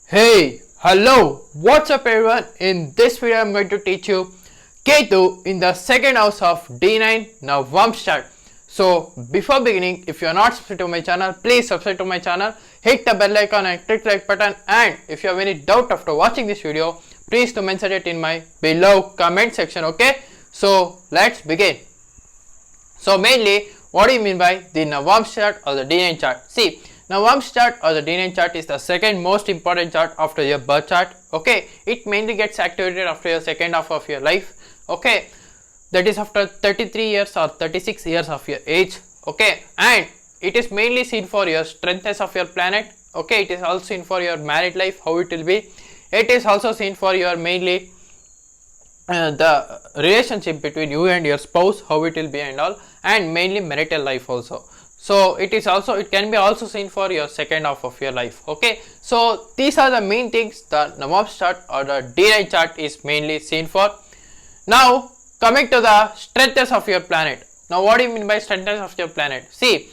Hey, hello, what's up everyone? In this video I'm going to teach you Ketu in the second house of D9 Navamsa. So before beginning, if you are not subscribed to my channel, please subscribe to my channel, hit the bell icon and click the like button, and if you have any doubt after watching this video, please to mention it in my below comment section, okay? So let's begin. So mainly, what do you mean by the Navamsa chart or the D9 chart? See, Navamsa chart or the D9 chart is the second most important chart after your birth chart. Okay, it mainly gets activated after your second half of your life. Okay, that is after 33 years or 36 years of your age. Okay, and it is mainly seen for your strengths of your planet. Okay, it is also seen for your married life, how it will be. It is also seen for your mainly the relationship between you and your spouse, how it will be and all, and mainly marital life also. So it can be also seen for your second half of your life. Okay, so these are the main things the Navamsa chart or the D9 chart is mainly seen for. Now coming to the strengths of your planet. Now what do you mean by strengths of your planet? See,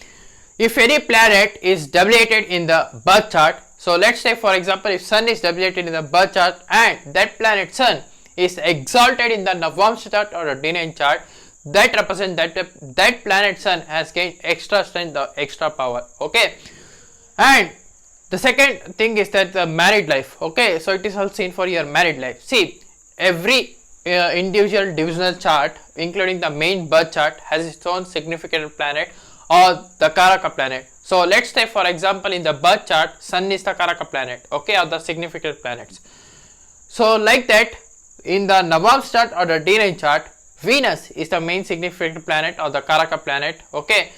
if any planet is debilitated in the birth chart, so let's say for example if Sun is debilitated in the birth chart and that planet Sun is exalted in the Navamsa chart or the D9 chart, that represents that planet Sun has gained extra strength or extra power. Okay, and the second thing is that the married life. Okay, so it is also seen for your married life. See, every individual divisional chart including the main birth chart has its own significant planet or the Karaka planet. So let's say for example in the birth chart Sun is the Karaka planet, okay, or the significant planets. So like that, in the Navamsa chart or the D9 chart, Venus is the main significant planet or the Karaka planet. Okay,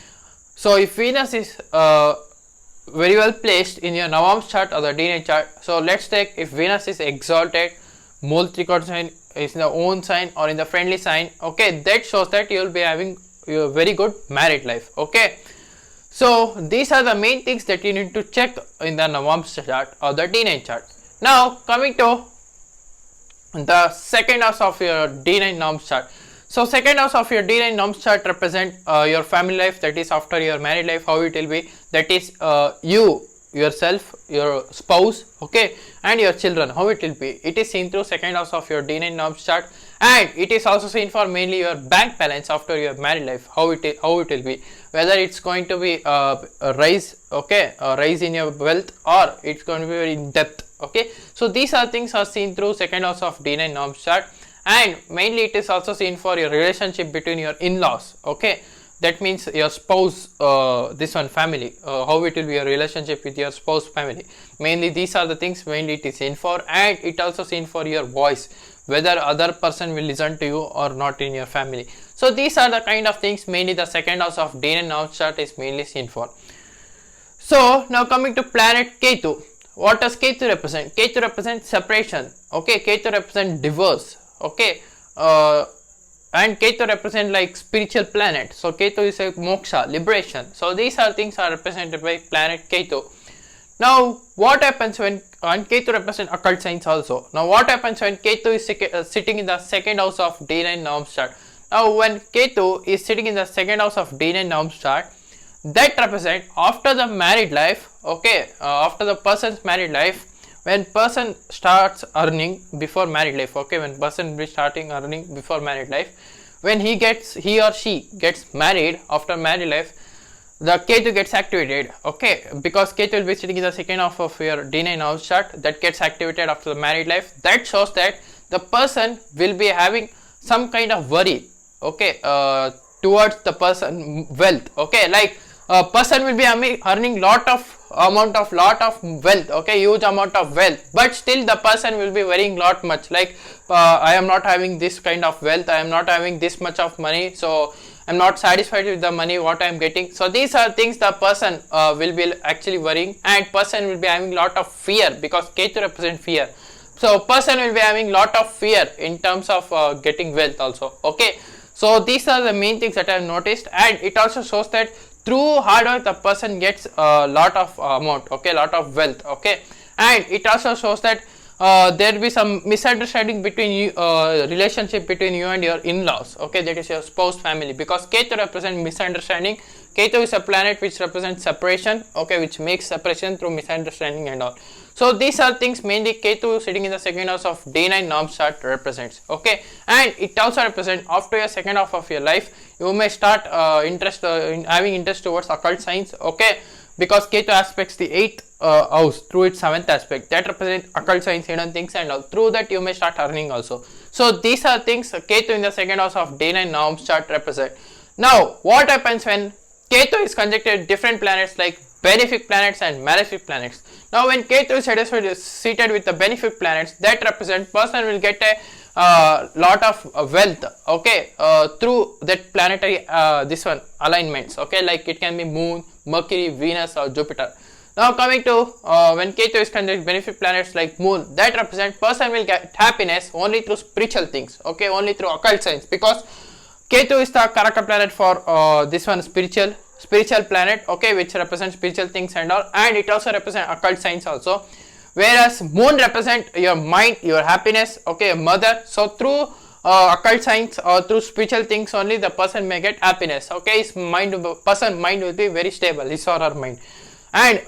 so if Venus is very well placed in your Navamsa chart or the D9 chart, so let's take if Venus is exalted, Mool Trikona sign is in the own sign or in the friendly sign. Okay, that shows that you will be having a very good married life. Okay, so these are the main things that you need to check in the Navamsa chart or the D9 chart. Now coming to the second house of your D9 Navamsa chart. So second house of your D9 Navamsa chart represent your family life, that is after your married life, how it will be, that is you, yourself, your spouse, okay, and your children, how it will be. It is seen through second house of your D9 Navamsa chart, and it is also seen for mainly your bank balance after your married life, how it will be, whether it's going to be a rise, okay, a rise in your wealth, or it's going to be in depth. Okay, so these are things are seen through second house of D9 Navamsa chart, and mainly it is also seen for your relationship between your in-laws. Okay, that means your spouse, this one family, how it will be your relationship with your spouse family. Mainly these are the things mainly it is seen for, and it also seen for your voice, whether other person will listen to you or not in your family. So these are the kind of things mainly the second house of D9 Navamsa chart is mainly seen for. So now coming to planet Ketu. What does Ketu represent? Ketu represents separation. Okay, Ketu represents divorce. Okay, and Ketu represent like spiritual planet. So Ketu is a moksha, liberation. So these are things are represented by planet Ketu. Now what happens when Ketu represent occult signs also? Now what happens when Ketu is sitting in the second house of D9 Navamsa chart? Now when Ketu is sitting in the second house of D9 Navamsa chart, that represent after the married life. Okay, after the person's married life, when person starts earning before married life. Okay, when person is starting earning before married life, when he or she gets married after married life, the Ketu gets activated. Okay, because Ketu will be sitting in the second half of your D9 house chart, that gets activated after the married life. That shows that the person will be having some kind of worry, okay, towards the person wealth. Okay, like a person will be earning lot of wealth, okay, huge amount of wealth, but still the person will be worrying lot much, like I am not having this kind of wealth, I am not having this much of money, so I am not satisfied with the money what I am getting. So these are things the person will be actually worrying, and person will be having lot of fear, because Ketu represent fear. So person will be having lot of fear in terms of getting wealth also. Okay, so these are the main things that I have noticed, and it also shows that through hard work the person gets a lot of amount, okay, lot of wealth. Okay, and it also shows that there will be some misunderstanding between you, relationship between you and your in-laws. Okay, that is your spouse family, because Ketu represents misunderstanding. Ketu is a planet which represents separation, okay, which makes separation through misunderstanding and all. So these are things mainly Ketu sitting in the second house of D9 Navamsa chart represents. Okay, and it also represents after your second half of your life, you may start having interest towards occult science. Okay, because Ketu aspects the 8th house through its 7th aspect, that represents occult science, hidden things and all. Through that you may start earning also. So these are things Ketu in the second house of D9 Navamsa chart represent. Now what happens when Ketu is conjuncted with different planets like benefic planets and malefic planets? Now when Ketu is seated with the benefic planets, that represent person will get a lot of wealth, okay, through that planetary alignments, okay, like it can be Moon, Mercury, Venus or Jupiter. Now coming to when Ketu is conjunct benefic planets like Moon, that represent person will get happiness only through spiritual things, okay, only through occult science, because Ketu is the Karaka planet for spiritual planet, okay, which represents spiritual things and all, and it also represents occult science also. Whereas Moon represent your mind, your happiness, okay, your mother. So through occult science or through spiritual things only the person may get happiness, okay. His person mind will be very stable, his or her mind, and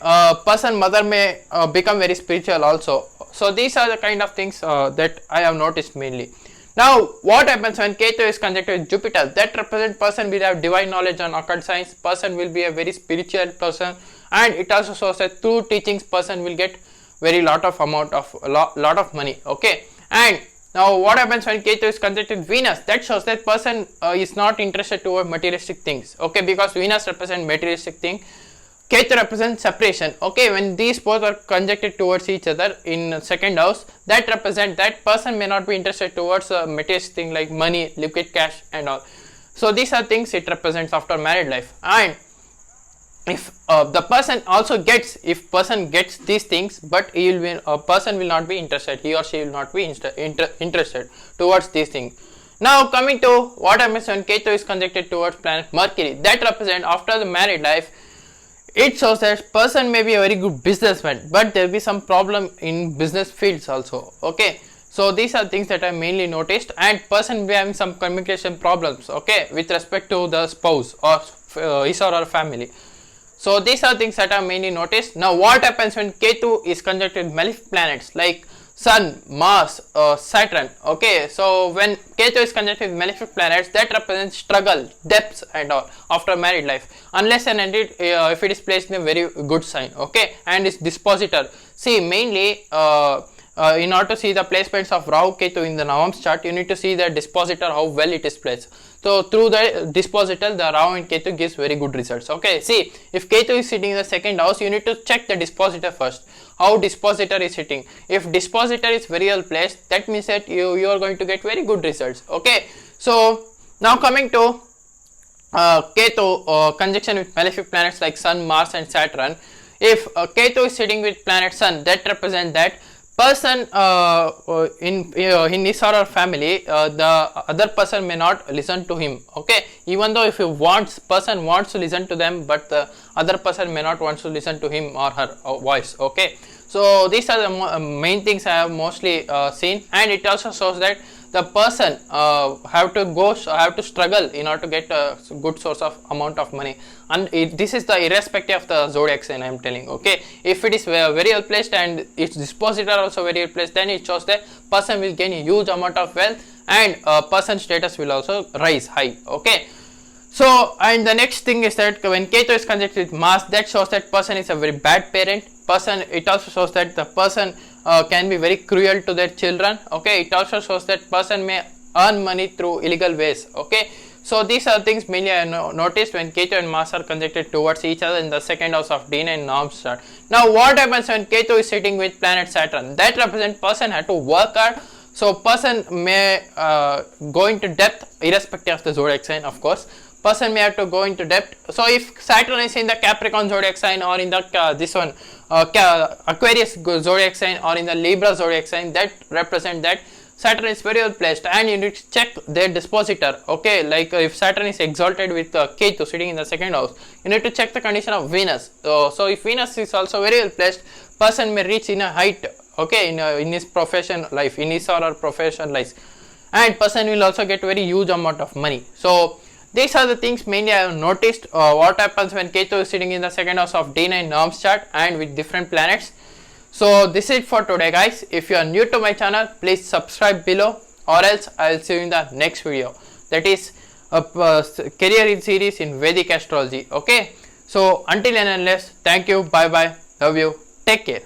person mother may become very spiritual also. So these are the kind of things that I have noticed mainly. Now what happens when Ketu is conjuncted with Jupiter? That represents person will have divine knowledge on occult science, person will be a very spiritual person, and it also shows that through teachings person will get very lot of money, okay. And now what happens when Ketu is conjuncted with Venus? That shows that person is not interested toward materialistic things, okay, because Venus represents materialistic thing, Ketu represents separation, okay. When these both are conjuncted towards each other in second house, that represent that person may not be interested towards materialistic thing like money, liquid cash and all. So these are things it represents after married life. And if the person also gets, if person gets these things, but he will be, a person will not be interested, he or she will not be interested towards these things. Now coming to what happens when Ketu is conjuncted towards planet Mercury, that represent after the married life, it shows that person may be a very good businessman, but there will be some problem in business fields also, okay. So these are things that I mainly noticed, and person will be having some communication problems, okay, with respect to the spouse or his or her family. So these are things that I mainly noticed. Now what happens when Ketu is conjuncted with malefic planets like Sun, Mars, Saturn, okay. So when Ketu is conjuncted with malefic planets, that represents struggle, depths and all after married life, unless and indeed if it is placed in a very good sign, okay, and is dispositor. See, mainly in order to see the placements of Rahu Ketu in the Navamsa chart, you need to see the dispositor, how well it is placed. So through the dispositor, the Rahu and Ketu gives very good results, okay. See, if Ketu is sitting in the second house, you need to check the dispositor first, how dispositor is sitting. If dispositor is very well placed, that means that you are going to get very good results, okay. So now coming to Ketu conjunction with malefic planets like Sun, Mars and Saturn. If Ketu is sitting with planet Sun, that represents that person in his or her family, the other person may not listen to him, okay. Even though if person wants to listen to them, but the other person may not want to listen to him or her voice, okay. So these are the main things I have mostly seen, and it also shows that the person have to struggle in order to get a good source of amount of money, and this is the irrespective of the zodiac sign I am telling, okay. If it is very well placed and its dispositor also very well placed, then it shows that person will gain a huge amount of wealth, and person status will also rise high, okay. So, and the next thing is that when Ketu is conjuncted with Mars, that shows that person is a very bad parent. It also shows that the person can be very cruel to their children, okay. It also shows that person may earn money through illegal ways, okay. So these are things mainly I noticed when Ketu and Mars are conjuncted towards each other in the second house of D9 and Navamsa chart. Now what happens when Ketu is sitting with planet Saturn? That represents person had to work hard. So person may go into depth irrespective of the zodiac sign, of course. Person may have to go into depth. So if Saturn is in the Capricorn zodiac sign, or in the Aquarius zodiac sign, or in the Libra zodiac sign, that represent that Saturn is very well placed, and you need to check their dispositor, okay. Like if Saturn is exalted with Ketu sitting in the second house, you need to check the condition of Venus. So if Venus is also very well placed, person may reach in a height, okay, in his profession life, in his or her profession life, and person will also get very huge amount of money. So these are the things mainly I have noticed what happens when Ketu is sitting in the second house of D9 Navamsa chart and with different planets. So this is it for today, guys. If you are new to my channel, please subscribe below, or else I will see you in the next video. That is a career series in Vedic astrology. Okay. So until and unless, thank you, bye bye, love you, take care.